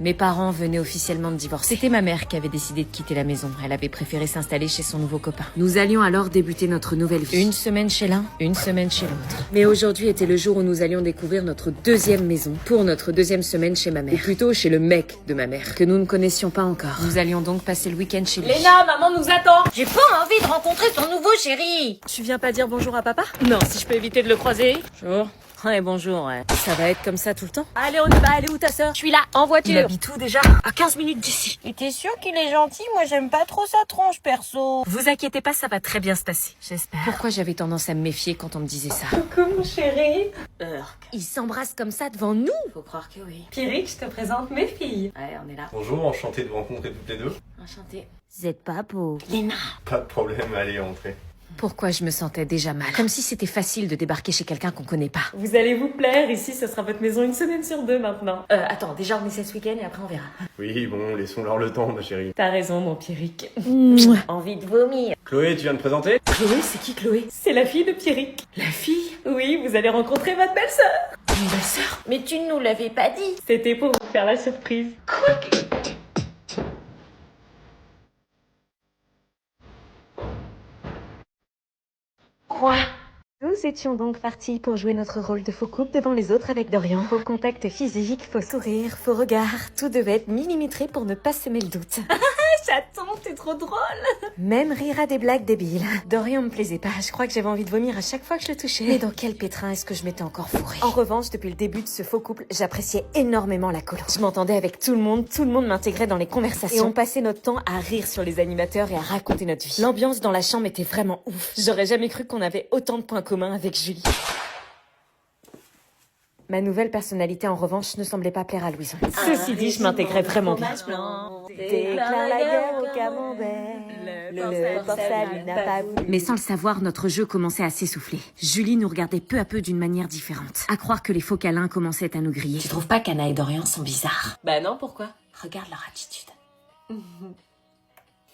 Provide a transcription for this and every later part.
Mes parents venaient officiellement de divorcer. C'était ma mère qui avait décidé de quitter la maison. Elle avait préféré s'installer chez son nouveau copain. Nous allions alors débuter notre nouvelle vie. Une semaine chez l'un, une semaine chez l'autre. Mais aujourd'hui était le jour où nous allions découvrir notre deuxième maison pour notre deuxième semaine chez ma mère. Ou plutôt chez le mec de ma mère, que nous ne connaissions pas encore. Nous allions donc passer le week-end chez lui. Léna, maman nous attend. J'ai pas envie de rencontrer ton nouveau chéri. Tu viens pas dire bonjour à papa? Non, si je peux éviter de le croiser. Bonjour. Ouais, bonjour, ouais. Ça va être comme ça tout le temps? Allez, on y va. Elle est où ta sœur? Je suis là, en voiture. Il habite où déjà? À 15 minutes d'ici. Et t'es sûr qu'il est gentil? Moi, j'aime pas trop sa tronche, perso. Vous inquiétez pas, ça va très bien se passer. J'espère. Pourquoi j'avais tendance à me méfier quand on me disait ça? Coucou, mon chéri. Ils s'embrassent comme ça devant nous? Faut croire que oui. Pierrick, je te présente mes filles. Ouais, on est là. Bonjour, enchanté de vous rencontrer toutes les deux. Enchanté. Vous êtes pas beau. Léna. Pas de problème, allez, entrez. Pourquoi je me sentais déjà mal? Comme si c'était facile de débarquer chez quelqu'un qu'on connaît pas. Vous allez vous plaire. Ici, ce sera votre maison une semaine sur deux maintenant. Attends, déjà on essaie ce week-end et après on verra. Oui, bon, laissons-leur le temps, ma chérie. T'as raison, mon Pierrick. Envie de vomir. Chloé, tu viens de présenter? Chloé, c'est qui Chloé? C'est la fille de Pierrick. La fille? Oui, vous allez rencontrer votre belle-sœur. Une belle-sœur? Mais tu ne nous l'avais pas dit. C'était pour vous faire la surprise. Quoi? Nous étions donc partis pour jouer notre rôle de faux couple devant les autres avec Dorian. Faux contact physique, faux sourire, faux regard, tout devait être millimétré pour ne pas semer le doute. Chaton, t'es trop drôle. Même rire à des blagues débiles. Dorian me plaisait pas, je crois que j'avais envie de vomir à chaque fois que je le touchais. Mais dans quel pétrin est-ce que je m'étais encore fourrée? En revanche, depuis le début de ce faux couple, j'appréciais énormément la colo. Je m'entendais avec tout le monde m'intégrait dans les conversations. Et on passait notre temps à rire sur les animateurs et à raconter notre vie. L'ambiance dans la chambre était vraiment ouf. J'aurais jamais cru qu'on avait autant de points communs avec Julie. Ma nouvelle personnalité, en revanche, ne semblait pas plaire à Louison. Ceci dit, je m'intégrais vraiment bien. Déclare la guerre au camembert. Le port-salut n'a pas voulu. Mais sans le savoir, notre jeu commençait à s'essouffler. Julie nous regardait peu à peu d'une manière différente. À croire que les faux câlins commençaient à nous griller. Tu trouves pas qu'Anna et Dorian sont bizarres? Bah non, pourquoi? Regarde leur attitude.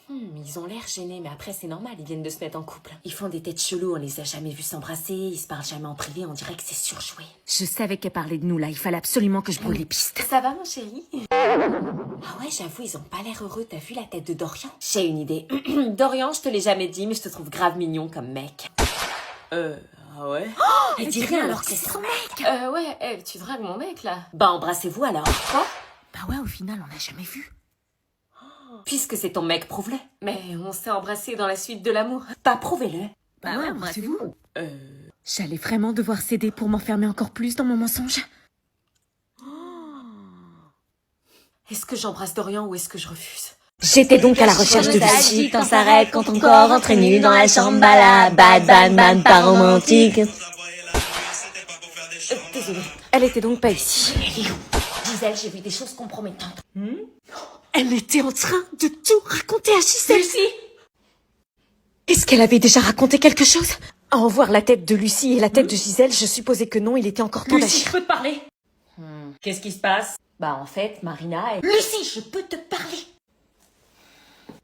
Ils ont l'air gênés, mais après c'est normal, ils viennent de se mettre en couple. Ils font des têtes cheloues, on les a jamais vus s'embrasser, ils se parlent jamais en privé, on dirait que c'est surjoué. Je savais qu'elle parlait de nous là, il fallait absolument que je brûle les pistes. Ça va mon chéri? Ah ouais, j'avoue, ils ont pas l'air heureux, t'as vu la tête de Dorian? J'ai une idée. Dorian, je te l'ai jamais dit, mais je te trouve grave mignon comme mec. Ah ouais? Oh, elle dit rien alors que c'est son mec! Ouais, tu dragues mon mec là. Bah embrassez-vous alors. Quoi? Bah ouais, au final, on n'a jamais vu. Puisque c'est ton mec, prouve-le. Mais on s'est embrassés dans la suite de l'amour. Pas prouvez-le. Bah ouais, embrassez-vous. J'allais vraiment devoir céder pour m'enfermer encore plus dans mon mensonge. Est-ce que j'embrasse Dorian ou est-ce que je refuse? J'étais donc à la recherche de Lucie quand s'arrête, quand ton corps entraîne nu dans la chambre, bad, pas romantique. Désolée. Elle était donc pas ici. Gisèle, j'ai vu des choses compromettantes. Elle était en train de tout raconter à Gisèle. Lucie! Est-ce qu'elle avait déjà raconté quelque chose? À en voir la tête de Lucie et la tête de Gisèle, je supposais que non, il était encore temps Lucie, je d'agir. peux te parler? Qu'est-ce qui se passe? Bah en fait, Marina est... Lucie, je peux te parler?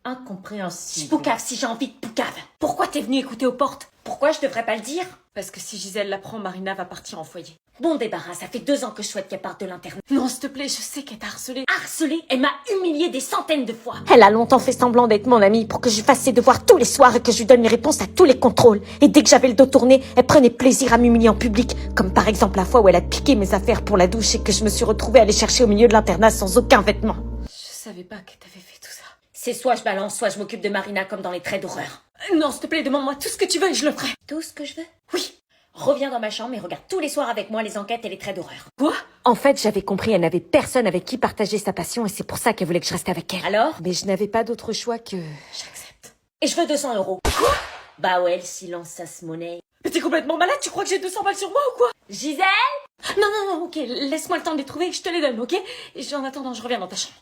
Incompréhensible. Poucave, si j'ai envie de poucave. Pourquoi t'es venue écouter aux portes? Pourquoi je devrais pas le dire? Parce que si Gisèle l'apprend, Marina va partir en foyer. Bon débarras, ça fait 2 ans que je souhaite qu'elle parte de l'internat. Non, s'il te plaît, je sais qu'elle t'a harcelée. Harcelée? Elle m'a humiliée des centaines de fois. Elle a longtemps fait semblant d'être mon amie pour que je fasse ses devoirs tous les soirs et que je lui donne les réponses à tous les contrôles. Et dès que j'avais le dos tourné, elle prenait plaisir à m'humilier en public. Comme par exemple la fois où elle a piqué mes affaires pour la douche et que je me suis retrouvée à aller chercher au milieu de l'internat sans aucun vêtement. Je savais pas que t'avais fait tout ça. C'est soit je balance, soit je m'occupe de Marina comme dans les traits d'horreur. Non, s'il te plaît, demande-moi tout ce que tu veux et je le ferai. Tout ce que je veux? Oui. Reviens dans ma chambre et regarde tous les soirs avec moi les enquêtes et les traits d'horreur. Quoi? En fait, j'avais compris, elle n'avait personne avec qui partager sa passion et c'est pour ça qu'elle voulait que je reste avec elle. Alors? Mais je n'avais pas d'autre choix que... J'accepte. Et je veux 200 €. Quoi? Bah ouais, le silence, ça se monnaie. Mais t'es complètement malade, tu crois que j'ai 200 balles sur moi ou quoi? Gisèle? Non, ok, laisse-moi le temps de les trouver et je te les donne, ok? Et en attendant, je reviens dans ta chambre.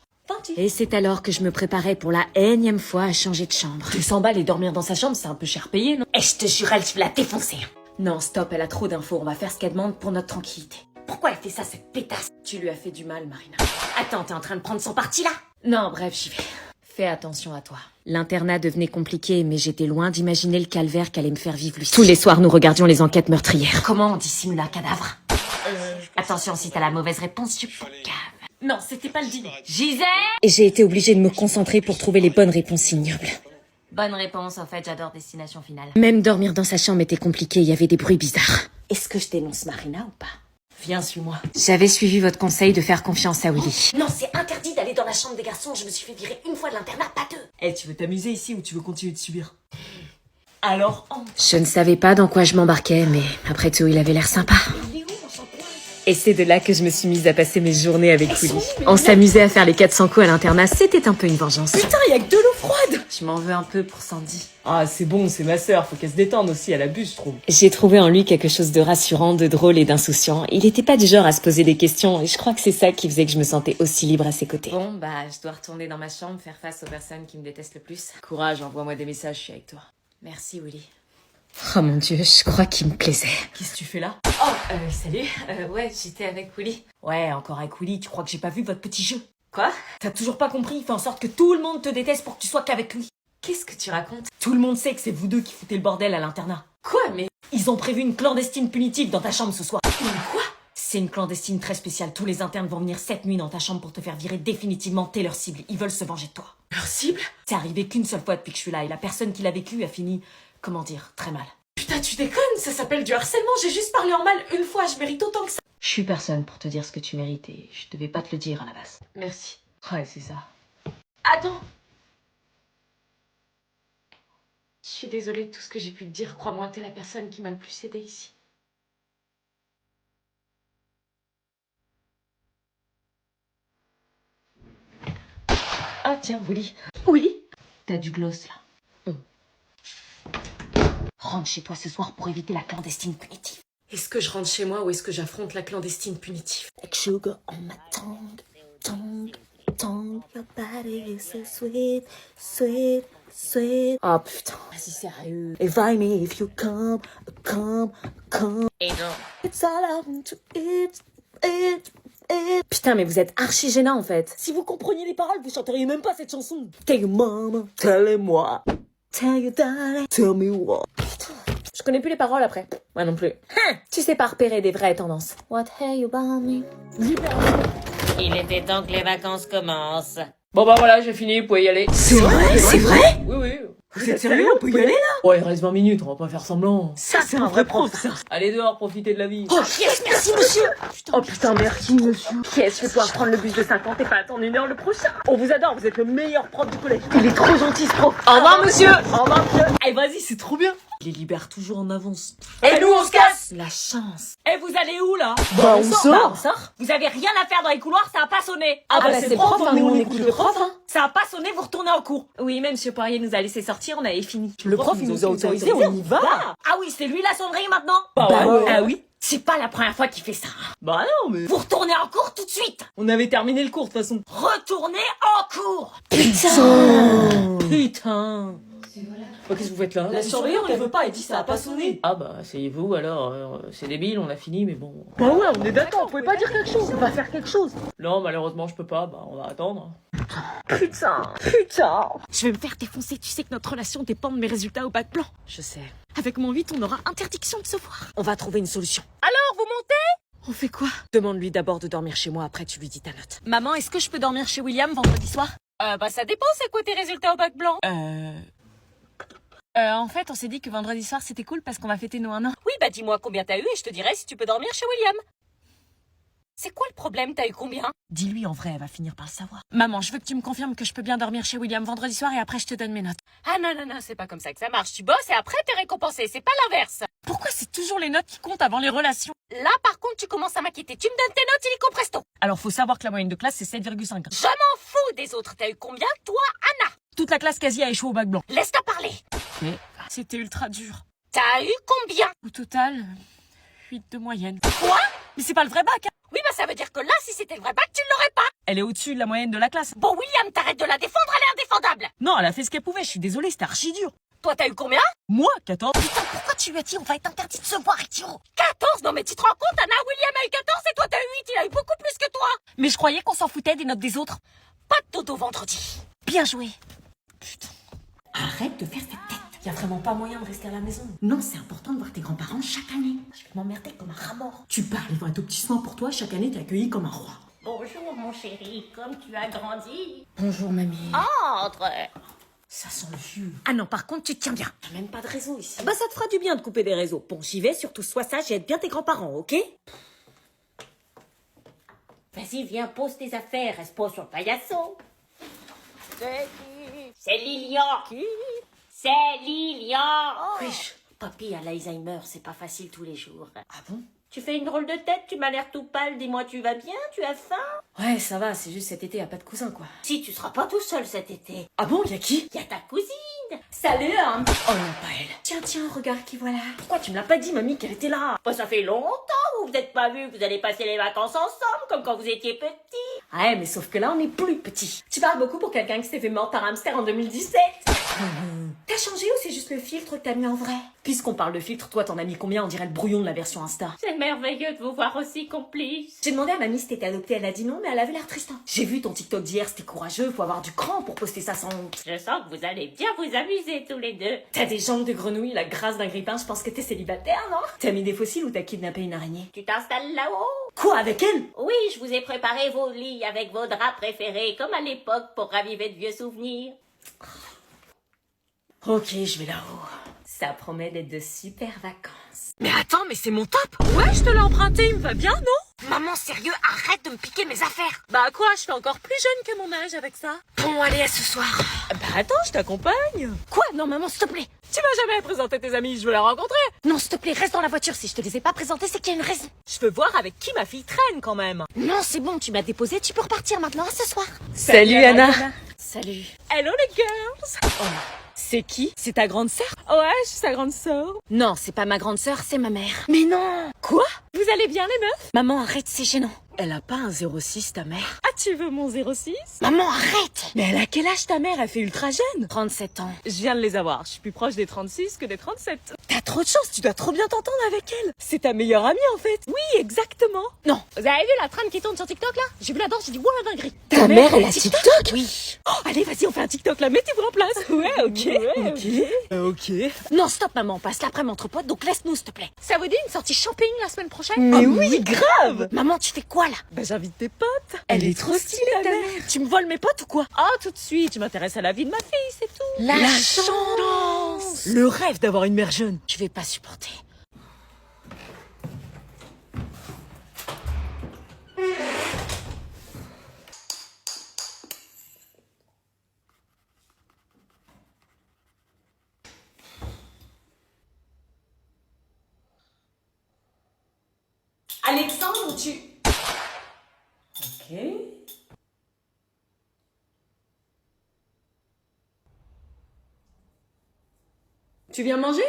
Et c'est alors que je me préparais pour la énième fois à changer de chambre. 200 balles et dormir dans sa chambre, c'est un peu cher payé, non? Et je te jure, elle, je vais la défoncer. Non, stop, elle a trop d'infos, on va faire ce qu'elle demande pour notre tranquillité. Pourquoi elle fait ça, cette pétasse? Tu lui as fait du mal, Marina. Attends, t'es en train de prendre son parti, là? Non, bref, j'y vais. Fais attention à toi. L'internat devenait compliqué, mais j'étais loin d'imaginer le calvaire qu'allait me faire vivre Lucie. Tous les soirs, nous regardions les enquêtes meurtrières. Comment on dissimule un cadavre? Attention, si t'as la mauvaise réponse, je poucave. Non, c'était pas le dîner. Gisèle! Et j'ai été obligée de me concentrer pour trouver les bonnes réponses ignobles. Bonne réponse, en fait, j'adore Destination Finale. Même dormir dans sa chambre était compliqué, il y avait des bruits bizarres. Est-ce que je dénonce Marina ou pas? Viens, suis-moi. J'avais suivi votre conseil de faire confiance à Willy. Non, c'est interdit d'aller dans la chambre des garçons, je me suis fait virer une fois de l'internat, pas deux. Eh, tu veux t'amuser ici ou tu veux continuer de subir? Alors, entre. Je ne savais pas dans quoi je m'embarquais, mais après tout, il avait l'air sympa. Il est où, mon shampoing? Et c'est de là que je me suis mise à passer mes journées avec Willy. On s'amusait à faire les 400 coups à l'internat, c'était un peu une vengeance. Putain, y a que de l'eau froide! Je m'en veux un peu pour Sandy. Ah, c'est bon, c'est ma sœur, faut qu'elle se détende aussi, elle abuse, je trouve. J'ai trouvé en lui quelque chose de rassurant, de drôle et d'insouciant. Il était pas du genre à se poser des questions, et je crois que c'est ça qui faisait que je me sentais aussi libre à ses côtés. Bon, bah, je dois retourner dans ma chambre, faire face aux personnes qui me détestent le plus. Courage, envoie-moi des messages, je suis avec toi. Merci, Willy. Oh mon Dieu, je crois qu'il me plaisait. Qu'est-ce que tu fais là? Oh, salut. Ouais, j'étais avec Willy. Ouais, encore avec Willy, tu crois que j'ai pas vu votre petit jeu? Quoi? T'as toujours pas compris, il fait en sorte que tout le monde te déteste pour que tu sois qu'avec lui. Qu'est-ce que tu racontes? Tout le monde sait que c'est vous deux qui foutez le bordel à l'internat. Quoi, mais... Ils ont prévu une clandestine punitive dans ta chambre ce soir. Quoi? C'est une clandestine très spéciale. Tous les internes vont venir cette nuit dans ta chambre pour te faire virer définitivement. T'es leur cible. Ils veulent se venger de toi. Leur cible? C'est arrivé qu'une seule fois depuis que je suis là et la personne qui l'a vécu a fini, comment dire, très mal. Putain, tu déconnes, ça s'appelle du harcèlement, j'ai juste parlé en mal une fois, je mérite autant que ça. Je suis personne pour te dire ce que tu mérites et je devais pas te le dire à la base. Merci. Ouais, c'est ça. Attends. Je suis désolée de tout ce que j'ai pu te dire, crois-moi, t'es la personne qui m'a le plus aidée ici. Ah tiens, Willy. Oui? T'as du gloss là. Rentre chez toi ce soir pour éviter la clandestine punitive. Est-ce que je rentre chez moi ou est-ce que j'affronte la clandestine punitive? Like sugar on my tongue, tongue, tongue. Your body is so sweet, sweet, sweet. Oh putain, vas-y sérieux. Invite me if you come, come, come. Et non. It's all I want to eat, eat. Putain, mais vous êtes archi gênant en fait. Si vous compreniez les paroles, vous chanteriez même pas cette chanson. Tell your mama, tell-moi. Tell your daddy, tell me what. Putain, je connais plus les paroles après. Moi non plus. Tu sais pas repérer des vraies tendances. What have you about me? Il était temps que les vacances commencent. Bon bah voilà, j'ai fini, vous pouvez y aller. C'est vrai? C'est vrai? Oui, oui. Vous êtes sérieux? On peut y aller là? Ouais, il reste 20 minutes, on va pas faire semblant. Ça, c'est un vrai prof, ça. Allez dehors, profitez de la vie. Oh, yes, merci, monsieur. Oh putain, merci, monsieur. Yes, je vais pouvoir prendre le bus de 50 et pas attendre 1 heure le prochain. On vous adore, vous êtes le meilleur prof du collège. Il est trop gentil, ce prof. Au revoir, monsieur. Au revoir, monsieur. Eh, vas-y, c'est trop bien. Il les libère toujours en avance. Et nous, on se casse! La chance. Eh, vous allez où, là? Bah, on sort. Bah, on sort. Vous avez rien à faire dans les couloirs, ça a pas sonné. Ah bah, c'est le prof, hein, nous, on écoute le prof, hein. Ça a pas sonné, vous retournez en cours. Oui, mais monsieur Poirier nous a laissé sortir, on avait fini. Le prof, il nous a autorisé, on y va. Ah oui, c'est lui la sonnerie maintenant? Bah ouais. Ah oui? C'est pas la première fois qu'il fait ça. Bah non, mais... Vous retournez en cours tout de suite. On avait terminé le cours, de toute façon. Retournez en cours. Putain. Bah, qu'est-ce que vous faites là? La surveillante, elle veut pas, elle dit ça a pas sonné. Ah bah, asseyez-vous alors, c'est débile, on a fini, mais bon. Bah ouais, on est d'accord, vous pouvez pas dire quelque chose, on va faire quelque chose. Non, malheureusement, je peux pas, bah, on va attendre. Putain. Je vais me faire défoncer, tu sais que notre relation dépend de mes résultats au bac blanc. Je sais. Avec mon 8, on aura interdiction de se voir. On va trouver une solution. Alors, vous montez? On fait quoi? Demande-lui d'abord de dormir chez moi, après tu lui dis ta note. Maman, est-ce que je peux dormir chez William vendredi soir? Bah ça dépend, c'est quoi tes résultats au bac blanc? En fait, on s'est dit que vendredi soir c'était cool parce qu'on va fêter nos 1 an. Oui, bah dis-moi combien t'as eu et je te dirai si tu peux dormir chez William. C'est quoi le problème? T'as eu combien? Dis-lui en vrai, elle va finir par le savoir. Maman, je veux que tu me confirmes que je peux bien dormir chez William vendredi soir et après je te donne mes notes. Ah non, c'est pas comme ça que ça marche. Tu bosses et après t'es récompensé, c'est pas l'inverse. Pourquoi c'est toujours les notes qui comptent avant les relations? Là, par contre, tu commences à m'inquiéter. Tu me donnes tes notes illico presto. Alors faut savoir que la moyenne de classe c'est 7,5. Je m'en fous des autres. T'as eu combien, toi, Anna? Toute la classe quasi a échoué au bac blanc. Laisse-toi parler. Mais C'était ultra dur. T'as eu combien? Au total, 8 de moyenne. Quoi? mais c'est pas le vrai bac, hein. Oui, bah ça veut dire que là, si c'était le vrai bac, tu ne l'aurais pas. Elle est au-dessus de la moyenne de la classe. Bon, William, t'arrêtes de la défendre, elle est indéfendable. Non, elle a fait ce qu'elle pouvait, je suis désolée, c'était archi dur. Toi, t'as eu combien? Moi, 14. Putain, pourquoi tu lui as dit on va être interdit de se voir, idiot? 14? Non mais tu te rends compte, Anna, William a eu 14 et toi t'as eu 8, il a eu beaucoup plus que toi. Mais je croyais qu'on s'en foutait des notes des autres. Pas de dodo vendredi. Bien joué. Putain. Arrête de faire cette tête. Y a vraiment pas moyen de rester à la maison. Non, c'est important de voir tes grands-parents chaque année. Je vais m'emmerder comme un rat mort. Tu parles, ils vont être au petit soin pour toi, chaque année t'es accueilli comme un roi. Bonjour mon chéri, comme tu as grandi. Bonjour, mamie. Entre. Ça sent le jus. Ah non, par contre, tu te tiens bien. T'as même pas de réseau ici. Bah ça te fera du bien de couper des réseaux. Bon, j'y vais, surtout sois sage et aide bien tes grands-parents, ok? Vas-y, viens, pose tes affaires, reste pas sur le paillasson. C'est qui? C'est Lilian. Qui? C'est Lilian. Wesh. Papy a l'Alzheimer, c'est pas facile tous les jours. Ah bon? Tu fais une drôle de tête, tu m'as l'air tout pâle, dis-moi tu vas bien, tu as faim? Ouais, ça va, c'est juste cet été, y a pas de cousin, quoi. Si, tu seras pas tout seul cet été. Ah bon, y'a qui? Y a ta cousine. Salut, hein. Oh non, pas elle. Tiens, regarde qui voilà. Pourquoi tu me l'as pas dit, mamie, qu'elle était là? Bah, ça fait longtemps, vous êtes pas vus, vous allez passer les vacances ensemble, comme quand vous étiez petits. Ouais, mais sauf que là, on est plus petits. Tu parles beaucoup pour quelqu'un qui s'est fait mort par hamster en 2017. T'as changé ou c'est juste le filtre que t'as mis en vrai? Puisqu'on parle de filtre, toi, t'en as mis combien? On dirait le brouillon de la version Insta. C'est merveilleux de vous voir aussi complices. J'ai demandé à mamie si t'étais adoptée, elle a dit non, mais elle avait l'air triste. J'ai vu ton TikTok d'hier, c'était courageux, faut avoir du cran pour poster ça sans honte. Je sens que vous allez bien vous amuser tous les deux. T'as des jambes de grenouille, la grâce d'un grippin, je pense que t'es célibataire, non? T'as mis des fossiles ou t'as kidnappé une araignée? Tu t'installes là-haut? Quoi, avec elle? Oui, je vous ai préparé vos lits avec vos draps préférés, comme à l'époque, pour raviver de vieux souvenirs. Ok, je vais là-haut. Ça promet d'être de super vacances. Mais attends, mais c'est mon top. Ouais, je te l'ai emprunté, il me va bien, non? Maman, sérieux, arrête de me piquer mes affaires. Bah quoi, je suis encore plus jeune que mon âge avec ça. Bon, allez, à ce soir. Bah attends, je t'accompagne. Quoi? Non, maman, s'il te plaît. Tu m'as jamais présenté tes amis, je veux la rencontrer. Non, s'il te plaît, reste dans la voiture. Si je te les ai pas présentés, c'est qu'il y a une raison. Je veux voir avec qui ma fille traîne quand même. Non, c'est bon, tu m'as déposé, tu peux repartir maintenant, à ce soir. Salut Anna. Salut. Hello les girls. Oh, c'est qui? C'est ta grande sœur? Ouais, je suis sa grande sœur. Non, c'est pas ma grande sœur, c'est ma mère. Mais non. Quoi? Vous allez bien les meufs? Maman, arrête, c'est gênant. Elle a pas un 06 ta mère? Ah, tu veux mon 06? Maman, arrête. Mais elle a quel âge ta mère? Elle fait ultra jeune. 37 ans. Je viens de les avoir. Je suis plus proche des 36 que des 37. T'as trop de chance, tu dois trop bien t'entendre avec elle. C'est ta meilleure amie en fait. Oui, exactement. Non, vous avez vu la trame qui tourne sur TikTok là? J'ai vu la danse, j'ai dit ouais, dinguerie. Ta mère, elle a TikTok? Oui. Oh, allez, vas-y, on fait un TikTok là. Mettez-vous en place. Ouais, ok. Ok. Non, stop maman, on passe l'après-midi entre potes, donc laisse-nous s'il te plaît. Ça vous dit une sortie shopping la semaine prochaine? Mais oui, grave. Maman, tu fais quoi là? Bah j'invite tes potes. Elle est trop stylée ta mère. Tu me voles mes potes ou quoi? Ah, tout de suite, tu m'intéresses à la vie de ma fille, c'est tout. La chance. Le rêve d'avoir une mère jeune. Je vais pas supporter. Alexandre, tu... Ok. Tu viens manger?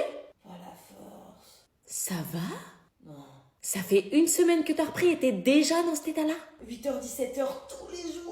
Pas la force. Ça va? Non. Ça fait une semaine que t'as repris et t'es déjà dans cet état-là? 8h, 17h tous les jours.